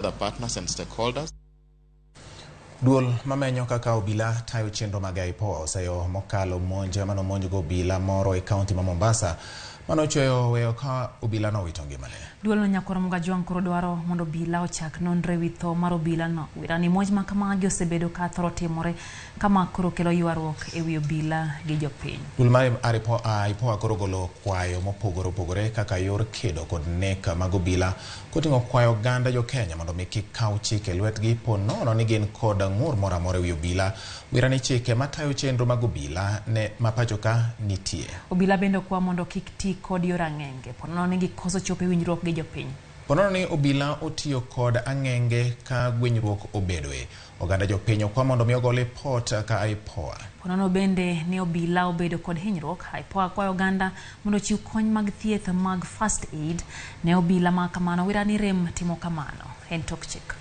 other partners and stakeholders. Duol mamenyo kaka obila tayo chenro mag IPOA oseyo mokalo monjo mano monjo go obila moro e kaunti ma Mombasa mano choyo weyo ka obila no wito ngimane. Duol no nyakoro mga juang koro dwaro mondo obila ochak nonre witho mar obila no. Wirani monj ma kamagi osebedo ka thoro timore kama koro kelo ywaruok e wi obila gi jopiny. Duol mar IPOA koro golo kwayo mopogore kaka yor kedo kod nek mag obila koting'o kwayo ganda jo Kenya mondo mi kik kaw chike lwetgi ponono ni gin kod ng'ur moro amora e wi obila. Wirani chike matayo chenro mag obila ne mapachoka nitie. Obila bende kwa mondo kik ti kod yor ang'enge ponono ni gikoso chopo e winjruok gi jopiny. Ponono ni obila otiyo kod ang'enge ka gwenyruok obedoe. Oganda jopiny okwa mondo mi ogol report ka IPOA. Ponono bende ni obila obedo kod hinyruok. IPOA kwayo oganda mondo chiw kony mag thieth mag first aid ne obila ma kamano. Wirani rem timo kamano. En tok chik.